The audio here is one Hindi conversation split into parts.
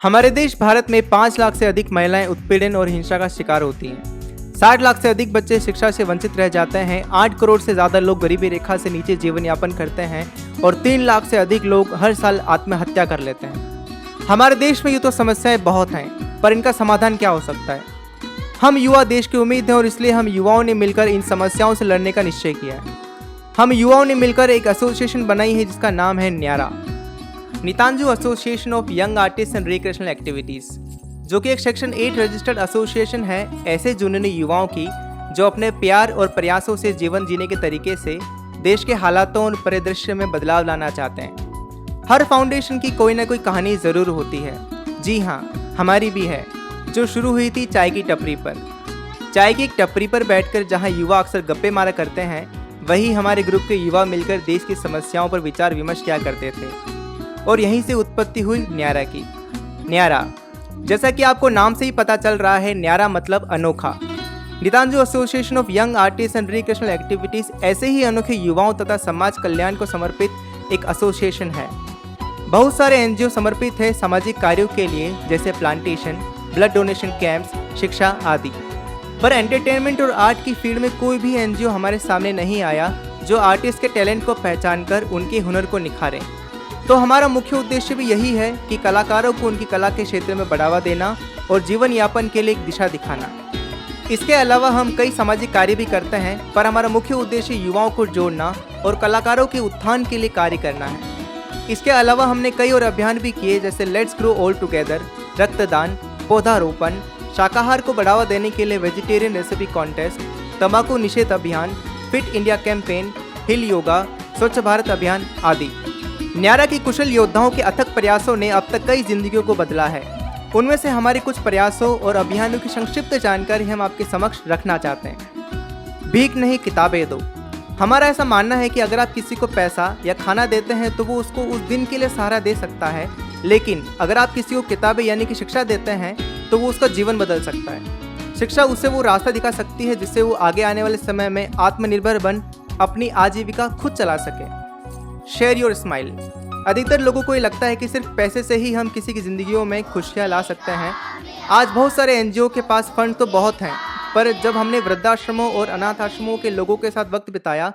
हमारे देश भारत में 5 लाख से अधिक महिलाएं उत्पीड़न और हिंसा का शिकार होती हैं। 60 लाख से अधिक बच्चे शिक्षा से वंचित रह जाते हैं। 8 करोड़ से ज़्यादा लोग गरीबी रेखा से नीचे जीवन यापन करते हैं और 3 लाख से अधिक लोग हर साल आत्महत्या कर लेते हैं। हमारे देश में यूँ तो समस्याएं बहुत हैं, पर इनका समाधान क्या हो सकता है? हम युवा देश की उम्मीद हैं और इसलिए हम युवाओं ने मिलकर इन समस्याओं से लड़ने का निश्चय किया है। हम युवाओं ने मिलकर एक एसोसिएशन बनाई है जिसका नाम है न्यारा, Neetanju association of young artist and recreational activities, जो कि एक सेक्शन 8 रजिस्टर्ड एसोसिएशन है ऐसे जुनूनी युवाओं की जो अपने प्यार और प्रयासों से जीवन जीने के तरीके से देश के हालातों और परिदृश्य में बदलाव लाना चाहते हैं। हर फाउंडेशन की कोई ना कोई कहानी ज़रूर होती है। जी हाँ, हमारी भी है, जो शुरू हुई थी चाय की टपरी पर। चाय की एक टपरी पर बैठकर जहाँ युवा अक्सर गप्पे मारा करते हैं, वही हमारे ग्रुप के युवा मिलकर देश की समस्याओं पर विचार विमर्श किया करते थे और यहीं से उत्पत्ति हुई न्यारा की। न्यारा, जैसा कि आपको नाम से ही पता चल रहा है, न्यारा मतलब अनोखा। Neetanju association of young artist and recreational activities ऐसे ही अनोखे युवाओं तथा समाज कल्याण को समर्पित एक एसोसिएशन है। बहुत सारे एनजीओ समर्पित है सामाजिक कार्यों के लिए, जैसे प्लांटेशन, ब्लड डोनेशन कैंप्स, शिक्षा आदि। पर एंटरटेनमेंट और आर्ट की फील्ड में कोई भी एनजीओ हमारे सामने नहीं आया जो आर्टिस्ट के टैलेंट को पहचान कर उनके हुनर को निखारे। तो हमारा मुख्य उद्देश्य भी यही है कि कलाकारों को उनकी कला के क्षेत्र में बढ़ावा देना और जीवन यापन के लिए एक दिशा दिखाना। इसके अलावा हम कई सामाजिक कार्य भी करते हैं, पर हमारा मुख्य उद्देश्य युवाओं को जोड़ना और कलाकारों के उत्थान के लिए कार्य करना है। इसके अलावा हमने कई और अभियान भी किए, जैसे लेट्स ग्रो ऑल टुगेदर, रक्तदान, पौधारोपण, शाकाहार को बढ़ावा देने के लिए वेजिटेरियन रेसिपी कॉन्टेस्ट, तंबाकू निषेध अभियान, फिट इंडिया कैंपेन, हिल योगा, स्वच्छ भारत अभियान आदि। न्यारा की कुशल योद्धाओं के अथक प्रयासों ने अब तक कई जिंदगियों को बदला है। उनमें से हमारे कुछ प्रयासों और अभियानों की संक्षिप्त जानकारी हम आपके समक्ष रखना चाहते हैं। भीख नहीं, किताबें दो। हमारा ऐसा मानना है कि अगर आप किसी को पैसा या खाना देते हैं तो वो उसको उस दिन के लिए सहारा दे सकता है, लेकिन अगर आप किसी को किताबें यानी कि शिक्षा देते हैं तो वो उसका जीवन बदल सकता है। शिक्षा उसे वो रास्ता दिखा सकती है जिससे वो आगे आने वाले समय में आत्मनिर्भर बन अपनी आजीविका खुद चला सके। Share your smile. अधिकतर लोगों को ये लगता है कि सिर्फ पैसे से ही हम किसी की ज़िंदगियों में खुशियाँ ला सकते हैं। आज बहुत सारे एनजीओ के पास फंड तो बहुत हैं, पर जब हमने वृद्धाश्रमों और अनाथ आश्रमों के लोगों के साथ वक्त बिताया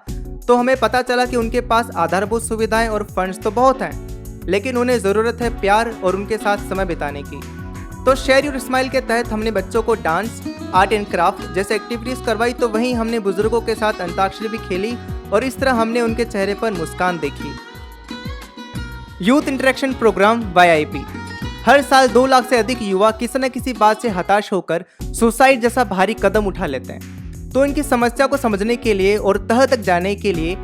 तो हमें पता चला कि उनके पास आधारभूत सुविधाएं और फंड्स तो बहुत हैं, लेकिन उन्हें ज़रूरत है प्यार और उनके साथ समय बिताने की। तो शेयर योर स्माइल के तहत हमने बच्चों को डांस, आर्ट एंड क्राफ्ट जैसे एक्टिविटीज़ करवाई, तो वहीं हमने बुजुर्गों के साथ अंताक्षरी भी खेली और इस तरह हमने उनके चेहरे पर मुस्कान देखी। Youth interaction programme YIP। हर साल 2 लाख से अधिक युवा किसी न किसी बात से हताश होकर सुसाइड जैसा भारी कदम उठा लेते हैं। तो इनकी समस्या को समझने के लिए और तह तक जाने के लिए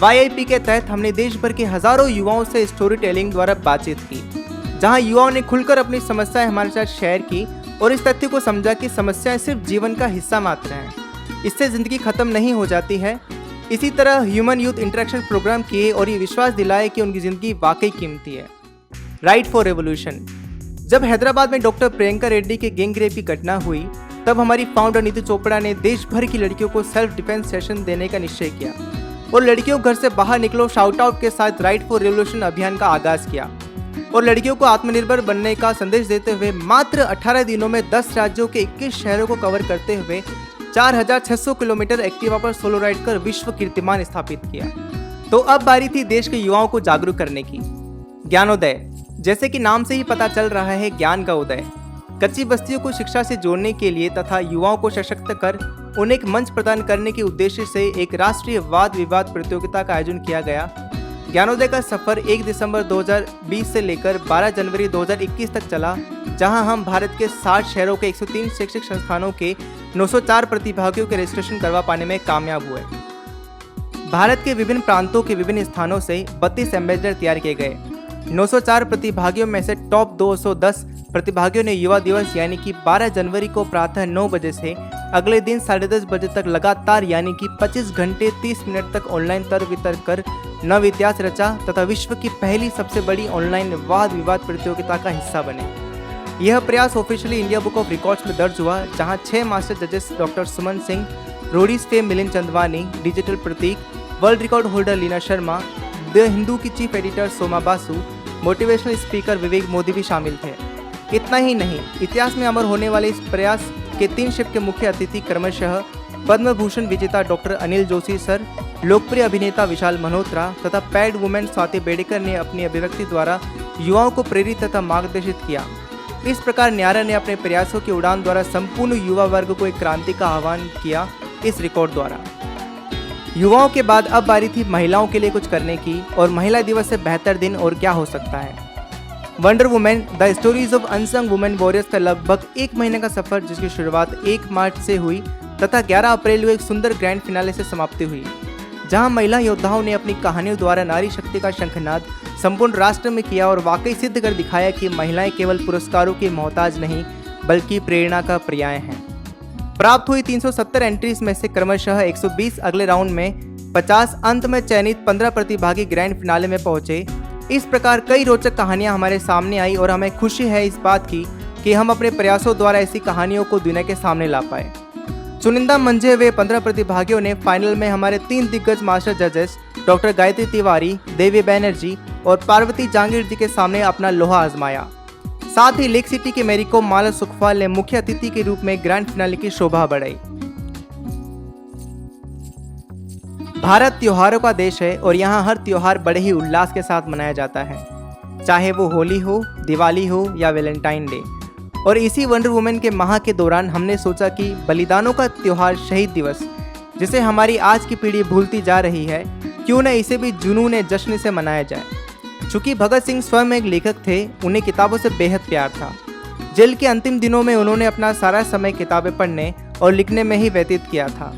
YIP के तहत हमने देश भर के हजारों युवाओं से स्टोरी टेलिंग द्वारा बातचीत की, जहां युवाओं ने खुलकर अपनी समस्याएं हमारे साथ शेयर की और इस तथ्य को समझा कि समस्याएं सिर्फ जीवन का हिस्सा मात्र हैं, इससे ज़िंदगी खत्म नहीं हो जाती है। इसी तरह ह्यूमन यूथ इंटरेक्शन प्रोग्राम किए और ये विश्वास दिलाए कि उनकी ज़िंदगी वाकई कीमती है। Right for revolution. जब हैदराबाद में डॉक्टर प्रियंका रेड्डी के गैंग रेप की घटना हुई, तब हमारी फाउंडर नीतू चोपड़ा ने देश भर की लड़कियों को सेल्फ डिफेंस सेशन देने का निश्चय किया और लड़कियों घर से बाहर निकलो शाउट आउट के साथ राइट फॉर रेवोल्यूशन अभियान का आगाज़ किया और लड़कियों को आत्मनिर्भर बनने का संदेश देते हुए मात्र 18 दिनों में 10 राज्यों के 21 शहरों को कवर करते हुए 4600 किलोमीटर एक्टिवा पर सोलो राइड कर विश्व कीर्तिमान स्थापित किया। तो अब बारी थी देश के युवाओं को जागरूक करने की। ज्ञानोदय, जैसे कि नाम से ही पता चल रहा है, ज्ञान का उदय। कच्ची बस्तियों को शिक्षा से जोड़ने के लिए तथा युवाओं को सशक्त कर उन्हें एक मंच प्रदान करने के उद्देश्य से एक राष्ट्रीय वाद विवाद प्रतियोगिता का आयोजन किया गया। ज्ञानोदय का सफर 1 दिसंबर 2020 से लेकर 12 जनवरी 2021 तक चला, जहां हम भारत के 60 शहरों के 103 शैक्षिक संस्थानों के 904 प्रतिभागियों के रजिस्ट्रेशन करवा पाने में कामयाब हुए। भारत के विभिन्न प्रांतों के विभिन्न स्थानों से 32 एम्बेसडर तैयार किए गए। 904 प्रतिभागियों में से टॉप 210 प्रतिभागियों ने युवा दिवस यानी कि 12 जनवरी को प्रातः 9 बजे से अगले दिन 10:30 बजे तक लगातार यानी कि 25 घंटे 30 मिनट तक ऑनलाइन तर्क वितर्क कर नव इतिहास रचा तथा विश्व की पहली सबसे बड़ी ऑनलाइन वाद विवाद प्रतियोगिता का हिस्सा बने। यह प्रयास officially India book of records में दर्ज हुआ, जहां 6 मास्टर जजेस doctor Suman Singh, Roadies fame Milind Chandwani, digital Prateek, world record holder Leena Sharma, the Hindu की chief editor Soma Basu, motivational speaker Vivek Modi भी शामिल थे। इतना ही नहीं, इतिहास में अमर होने वाले इस प्रयास के 3 शिफ्ट के मुख्य अतिथि क्रमशः पद्म भूषण विजेता डॉक्टर अनिल जोशी सर, लोकप्रिय अभिनेता विशाल मल्होत्रा तथा पैड वुमेन स्वाति बेडेकर ने अपनी अभिव्यक्ति द्वारा युवाओं को प्रेरित तथा मार्गदर्शित किया। इस प्रकार न्यारा ने अपने प्रयासों की उड़ान द्वारा संपूर्ण युवा वर्ग को एक क्रांति का आह्वान किया। इस रिकॉर्ड द्वारा युवाओं के बाद अब बारी थी महिलाओं के लिए कुछ करने की, और महिला दिवस से बेहतर दिन और क्या हो सकता है। Wonder women the stories of unsung women warriors का लगभग 1 महीने का सफर, जिसकी शुरुआत 1 मार्च से हुई तथा 11 अप्रैल को एक सुंदर ग्रैंड फिनाले से समाप्ति हुई, जहां महिला योद्धाओं ने अपनी कहानियों द्वारा नारी शक्ति का शंखनाद संपूर्ण राष्ट्र में किया और वाकई सिद्ध कर दिखाया कि महिलाएं केवल पुरस्कारों की मोहताज नहीं बल्कि प्रेरणा का पर्याय हैं। प्राप्त हुई 370 एंट्रीज में से क्रमशः 120 अगले राउंड में, 50 अंत में चयनित 15 प्रतिभागी ग्रैंड फिनाले में पहुंचे। इस प्रकार कई रोचक कहानियां हमारे सामने आई और हमें खुशी है इस बात की कि हम अपने प्रयासों द्वारा ऐसी कहानियों को दुनिया के सामने ला पाए। चुनिंदा मंझे हुए 15 प्रतिभागियों ने फाइनल में हमारे 3 दिग्गज मास्टर जजेस डॉक्टर गायत्री तिवारी, देवी बैनर्जी और पार्वती जांगीर जी के सामने अपना लोहा आजमाया। साथ ही लेक सिटी के मेरीकॉम माला सुखपाल ने मुख्य अतिथि के रूप में ग्रैंड फिनाले की शोभा बढ़ाई। भारत त्योहारों का देश है और यहाँ हर त्योहार बड़े ही उल्लास के साथ मनाया जाता है, चाहे वो होली हो, दिवाली हो या वैलेंटाइन डे। और इसी वंडर वुमेन के माह के दौरान हमने सोचा कि बलिदानों का त्योहार शहीद दिवस, जिसे हमारी आज की पीढ़ी भूलती जा रही है, क्यों न इसे भी जुनून जश्न से मनाया जाए। चूँकि भगत सिंह स्वयं एक लेखक थे, उन्हें किताबों से बेहद प्यार था। जेल के अंतिम दिनों में उन्होंने अपना सारा समय किताबें पढ़ने और लिखने में ही व्यतीत किया था।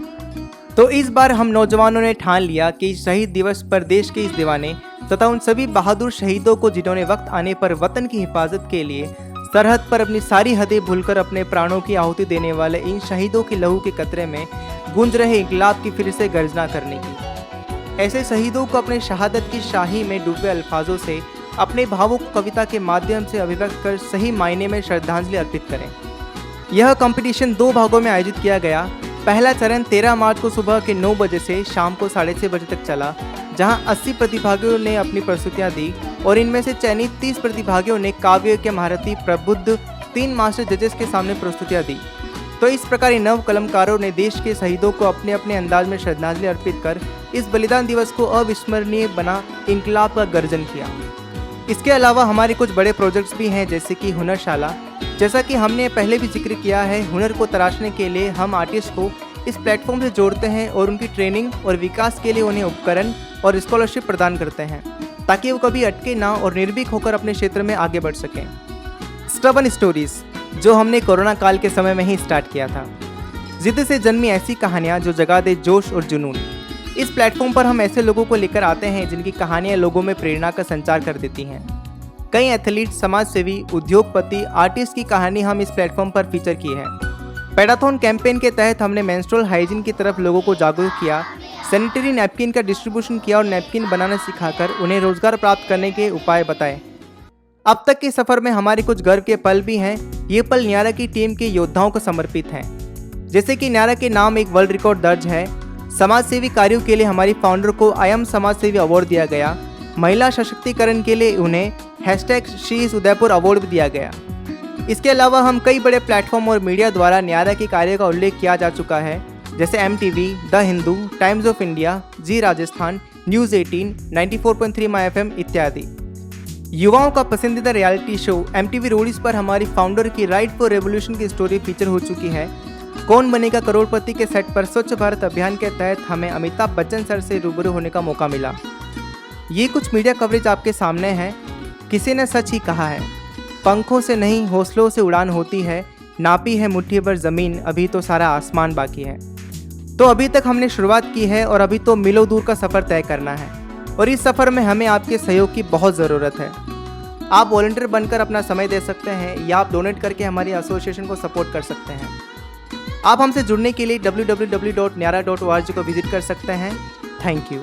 तो इस बार हम नौजवानों ने ठान लिया कि शहीद दिवस पर देश के इस दीवाने तथा उन सभी बहादुर शहीदों को जिन्होंने वक्त आने पर वतन की हिफाजत के लिए सरहद पर अपनी सारी हदें भूलकर अपने प्राणों की आहुति देने वाले इन शहीदों के लहू के कतरे में गूंज रहे इंकलाब की फिर से गर्जना करने की। ऐसे शहीदों को अपने शहादत की शाही में डूबे अल्फाजों से अपने भावों को कविता के माध्यम से अभिव्यक्त कर सही मायने में श्रद्धांजलि अर्पित करें। यह कंपटीशन 2 भागों में आयोजित किया गया। पहला चरण 13 मार्च को सुबह के 9 बजे से शाम को 6:30 बजे तक चला, जहां 80 प्रतिभागियों ने अपनी प्रस्तुतियां दी और इनमें से चयनित 30 प्रतिभागियों ने काव्य के महारथी प्रबुद्ध 3 मास्टर जजेस के सामने प्रस्तुतियां दी। तो इस प्रकार इन नव कलमकारों ने देश के शहीदों को अपने अपने अंदाज में श्रद्धांजलि अर्पित कर इस बलिदान दिवस को अविस्मरणीय बना इंकलाब का गर्जन किया। इसके अलावा हमारे कुछ बड़े प्रोजेक्ट्स भी हैं, जैसे कि हुनरशाला। जैसा कि हमने पहले भी जिक्र किया है, हुनर को तराशने के लिए हम आर्टिस्ट को इस प्लेटफॉर्म से जोड़ते हैं और उनकी ट्रेनिंग और विकास के लिए उन्हें उपकरण और स्कॉलरशिप प्रदान करते हैं, ताकि वो कभी अटके ना और निर्भीक होकर अपने क्षेत्र में आगे बढ़ सकें। स्टबन स्टोरीज, जो हमने कोरोना काल के समय में ही स्टार्ट किया था। जिद से जन्मी ऐसी कहानियाँ जो जगा दे जोश और जुनून। इस प्लेटफॉर्म पर हम ऐसे लोगों को लेकर आते हैं जिनकी कहानियाँ लोगों में प्रेरणा का संचार कर देती हैं। कई एथलीट, समाजसेवी, उद्योगपति, आर्टिस्ट की कहानी हम इस प्लेटफॉर्म पर फीचर की है। पेडाथॉन कैंपेन के तहत हमने मेंस्ट्रुअल हाइजीन की तरफ लोगों को जागरूक किया, सैनिटरी नैपकिन का डिस्ट्रीब्यूशन किया और नैपकिन बनाना सिखाकर उन्हें रोजगार प्राप्त करने के उपाय बताए। अब तक के सफर में हमारे कुछ गर्व के पल भी हैं। ये पल न्यारा की टीम के योद्धाओं को समर्पित हैं। जैसे कि न्यारा के नाम एक वर्ल्ड रिकॉर्ड दर्ज है। समाज सेवी कार्यों के लिए हमारी फाउंडर को आयम समाज सेवी अवार्ड दिया गया। महिला सशक्तिकरण के लिए उन्हें #SheIsUdaipur अवार्ड भी दिया गया। इसके अलावा हम कई बड़े प्लेटफॉर्म और मीडिया द्वारा न्यारा के कार्य का उल्लेख किया जा चुका है, जैसे MTV, the Hindu, Times of India, Zee Rajasthan, news 18, 94.3 my FM इत्यादि। युवाओं का पसंदीदा रियलिटी शो MTV रोडीज पर हमारी फाउंडर की राइट फॉर रेवोल्यूशन की स्टोरी फीचर हो चुकी है। कौन बनेगा करोड़पति के सेट पर स्वच्छ भारत अभियान के तहत हमें अमिताभ बच्चन सर से रूबरू होने का मौका मिला। ये कुछ मीडिया कवरेज आपके सामने है। किसी ने सच ही कहा है, पंखों से नहीं हौसलों से उड़ान होती है, नापी है मुट्ठी भर ज़मीन, अभी तो सारा आसमान बाकी है। तो अभी तक हमने शुरुआत की है और अभी तो मीलों दूर का सफ़र तय करना है, और इस सफ़र में हमें आपके सहयोग की बहुत ज़रूरत है। आप वॉलंटियर बनकर अपना समय दे सकते हैं या आप डोनेट करके हमारी एसोसिएशन को सपोर्ट कर सकते हैं। आप हमसे जुड़ने के लिए www.nyara.org को विजिट कर सकते हैं। Thank you.